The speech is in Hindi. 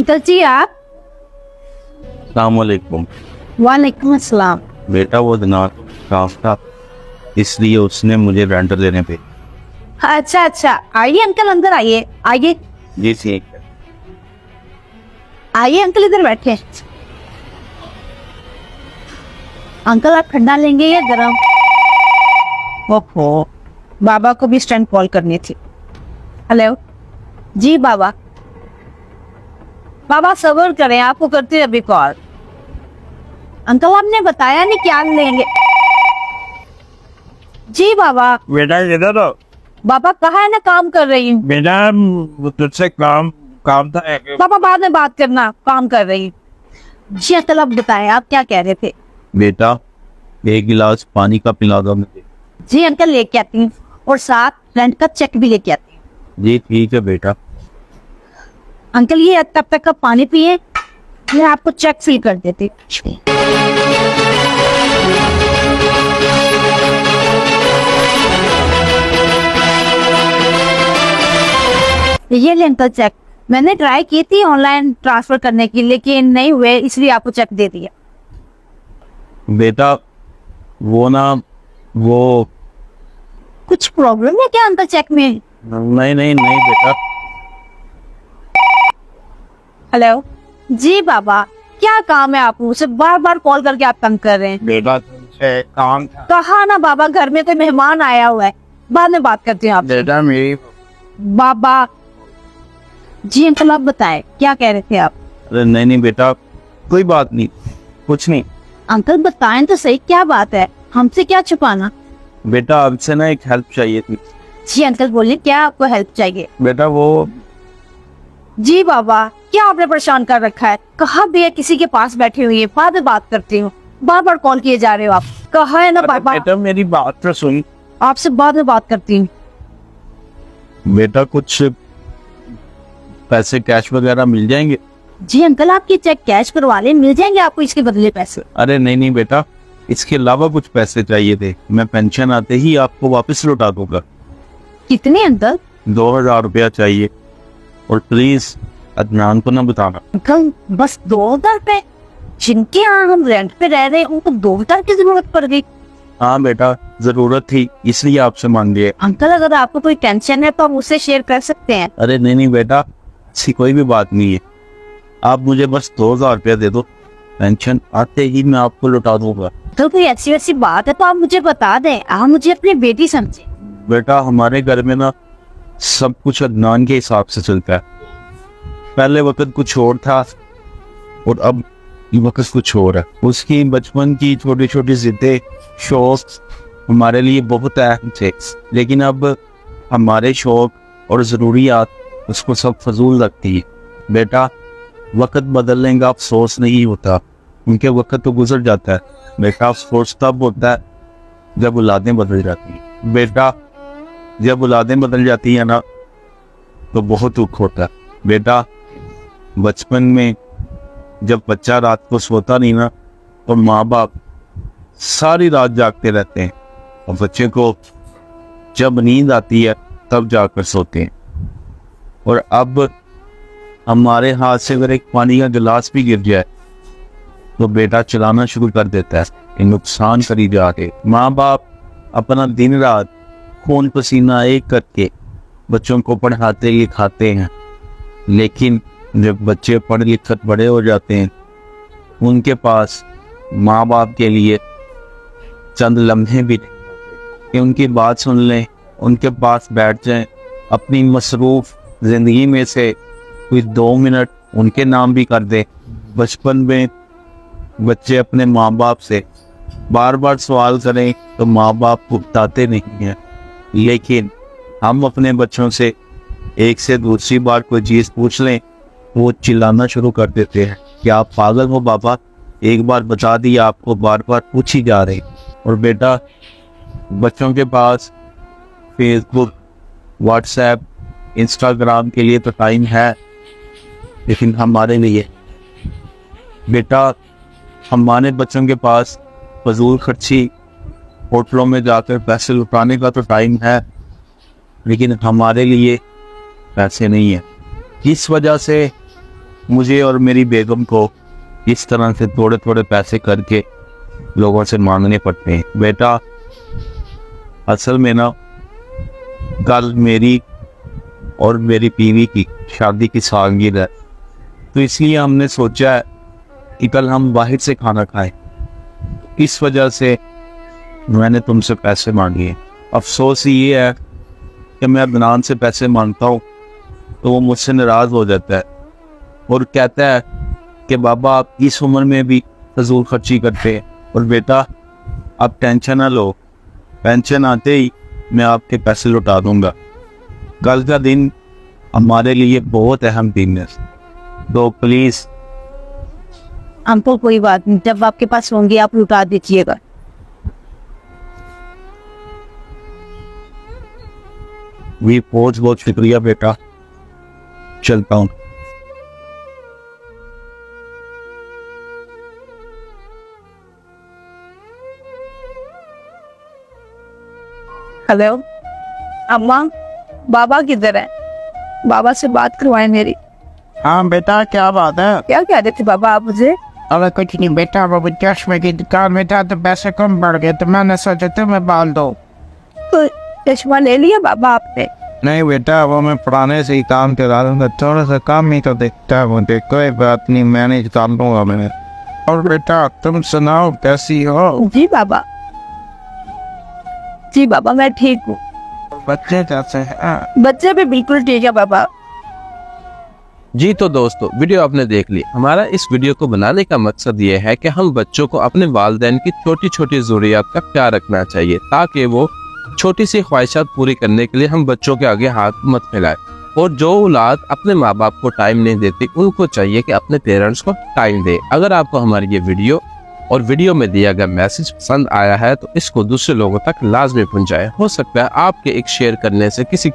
अंकल जी आप। अस्सलामुअलैकुम। वालेकुम अस्सलाम। बेटा वो दिनार साफ था, इसलिए उसने मुझे रेंट देने पे। अच्छा अच्छा, आइए अंकल, अंदर आइए। आइए जी ठीक है। आइए अंकल, इधर बैठे। अंकल आप ठंडा लेंगे या गरम? ओहो, बाबा को भी स्टैंड कॉल करनी थी। हेलो जी बाबा। बाबा सब्र करें, आपको करते हैं अभी कॉल। अंकल आपने बताया नहीं क्या लेंगे। जी बाबा। बेटा इधर आओ। बाबा कहाँ है ना, काम कर रही हूँ। बेटा तुझसे काम काम था एक। पापा बाद में बात करना, काम कर रही हूँ। जी अंकल आप बताएं, आप क्या कह रहे थे? बेटा एक गिलास पानी का पिला दो मुझे। जी अंकल लेके आती हूँ, और साथ रेंट का चेक भी लेके आती हूँ। जी ठीक है बेटा। अंकल ये तब तक का पानी पिए, मैं आपको चेक फिल कर देती हूँ। ये ले अंकल चेक। मैंने ट्राई की थी ऑनलाइन ट्रांसफर करने की, लेकिन नहीं हुए, इसलिए आपको चेक दे दिया। बेटा वो कुछ प्रॉब्लम है क्या अंकल चेक में? नहीं बेटा। हेलो जी बाबा, क्या काम है आपको? मुझसे बार बार कॉल करके आप तंग कर रहे हैं। बेटा तुझसे काम था। कहा ना बाबा, घर में कोई मेहमान आया हुआ है, बाद में बात करती हूँ आपसे। बेटा मेरी बाबा जी अंकल आप बताएं, क्या कह रहे थे आप? अरे नहीं बेटा, कोई बात नहीं, कुछ नहीं। अंकल बताएं तो सही, क्या बात है, हमसे क्या छुपाना? बेटा आपसे ना एक हेल्प चाहिए थी। जी अंकल बोलिए, क्या आपको हेल्प चाहिए? बेटा वो जी बाबा, क्या आपने परेशान कर रखा है? कहा भी है किसी के पास बैठी हुई है, बाद में बात करती हूँ। बार बार कॉल किए जा रहे हो आप। कहा है ना बाबा, बेटा मेरी बात तो सुन। आपसे बाद में बात करती हूँ। बेटा कुछ पैसे कैश वगैरह मिल जाएंगे? जी अंकल आपकी चेक कैश करवा ले, मिल जाएंगे आपको इसके बदले पैसे। अरे नहीं बेटा, इसके अलावा कुछ पैसे चाहिए थे, मैं पेंशन आते ही आपको वापस लौटा दूंगा। कितने अंकल? 2000 रुपया चाहिए, और प्लीज अदनान को ना बताना। अंकल बस 2000 रुपए? जिनके यहाँ हम रेंट पे रह रहे हैं उनको 2000 की जरूरत पड़ गई? हाँ बेटा, जरूरत थी इसलिए आपसे मांग लिए। अंकल अगर आपको कोई टेंशन है तो आप मुझसे शेयर कर सकते हैं। अरे नहीं बेटा, ऐसी कोई भी बात नहीं है, आप मुझे बस 2000 रुपया दे दो, पेंशन आते ही मैं आपको लौटा दूंगा। तो कोई ऐसी वैसी बात है तो आप मुझे बता दें, आप मुझे अपनी बेटी समझे। बेटा हमारे घर में ना सब कुछ अदनान के हिसाब से चलता है। पहले वक्त कुछ और था और अब वक्त कुछ और है। उसकी बचपन की छोटी छोटी जिद्दें, शौक हमारे लिए बहुत अहम थे, लेकिन अब हमारे शौक और ज़रूरियात उसको सब फजूल लगती है। बेटा वक्त बदलने का अफसोस नहीं होता, उनके वक्त तो गुजर जाता है। बेटा अफसोस तब होता है जब औलादें बदल जाती हैं। बेटा जब औलादें बदल जाती है ना तो बहुत दुख होता है। बेटा बचपन में जब बच्चा रात को सोता नहीं ना तो माँ बाप सारी रात जागते रहते हैं, और बच्चे को जब नींद आती है तब जाकर सोते हैं। और अब हमारे हाथ से अगर एक पानी का गिलास भी गिर जाए तो बेटा चलाना शुरू कर देता है, ये नुकसान करी जा रहे। माँ बाप अपना दिन रात खून पसीना एक करके बच्चों को पढ़ाते लिखाते हैं, लेकिन जब बच्चे पढ़ लिख कर बड़े हो जाते हैं उनके पास माँ बाप के लिए चंद लम्हे भी नहीं होते कि उनकी बात सुन लें, उनके पास बैठ जाएं, अपनी मसरूफ जिंदगी में से कोई 2 मिनट उनके नाम भी कर दें। बचपन में बच्चे अपने माँ बाप से बार बार सवाल करें तो माँ बाप को बताते नहीं हैं, लेकिन हम अपने बच्चों से एक से दूसरी बार कोई चीज़ पूछ लें वो चिल्लाना शुरू कर देते हैं कि आप पागल हो बाबा, एक बार बता दिया आपको बार बार पूछी जा रही। और बेटा बच्चों के पास फेसबुक, व्हाट्सएप, इंस्टाग्राम के लिए तो टाइम है, लेकिन हमारे लिए बेटा हमारे बच्चों के पास फजूल खर्ची, होटलों में जाकर पैसे लुटाने का तो टाइम है, लेकिन हमारे लिए पैसे नहीं है। इस वजह से मुझे और मेरी बेगम को इस तरह से थोड़े थोड़े पैसे करके लोगों से मांगने पड़ते हैं। बेटा असल में ना कल मेरी और मेरी बीवी की शादी की सालगिरह है, तो इसलिए हमने सोचा है कि कल हम बाहर से खाना खाएं। इस वजह से मैंने तुमसे पैसे मांगे। अफसोस ये है कि मैं अदनान से पैसे मांगता हूँ तो वो मुझसे नाराज़ हो जाता है और कहता है कि बाबा आप इस उम्र में भी फजूल खर्ची करते हैं। और बेटा आप टेंशन ना लो, पेंशन आते ही मैं आपके पैसे लौटा दूंगा। कल का दिन हमारे लिए बहुत अहम दिन है, तो प्लीज़। अंकल कोई बात नहीं, जब आपके पास होंगे आप लौटा दीजिएगा। भी बहुत बहुत शुक्रिया बेटा, चलता हूँ। हेलो अम्मा, बाबा किधर है? बाबा से बात करवाए मेरी। हाँ बेटा क्या बात है? क्या कह रहे थे बाबा आप मुझे? अरे कुछ नहीं बेटा, वो चश्मे की दुकान में था तो पैसे कम बढ़ गए तो मैंने सोचा तुम्हें बाल दो। तो चश्मा ले लिया बाबा आपने? नहीं बेटा, वो मैं पुराने से ही काम करा दूंगा, थोड़ा सा काम ही तो देखता है मुझे। कोई बात नहीं, मैनेज कर लूंगा मैं। और बेटा तुम सुनाओ कैसी हो? जी बाबा, जी बाबा मैं ठीक हूँ। बच्चे कैसे हैं? बच्चे भी बिल्कुल ठीक है बाबा। जी तो दोस्तों, वीडियो आपने देख ली। हमारा इस वीडियो को बनाने का मकसद ये है कि हम बच्चों को अपने वालिदैन की छोटी छोटी ज़रूरियात का ख्याल रखना चाहिए, ताकि वो छोटी सी ख्वाहिशात पूरी करने के लिए हम बच्चों के आगे हाथ मत फैलाएं। और जो औलाद अपने माँ बाप को टाइम नहीं देती, उनको चाहिए कि अपने पेरेंट्स को टाइम दे। अगर आपको हमारी ये वीडियो और वीडियो में दिया गया मैसेज पसंद आया है तो इसको दूसरे लोगों तक लाजमी पहुंचाएं। हो सकता है आपके एक शेयर करने से किसी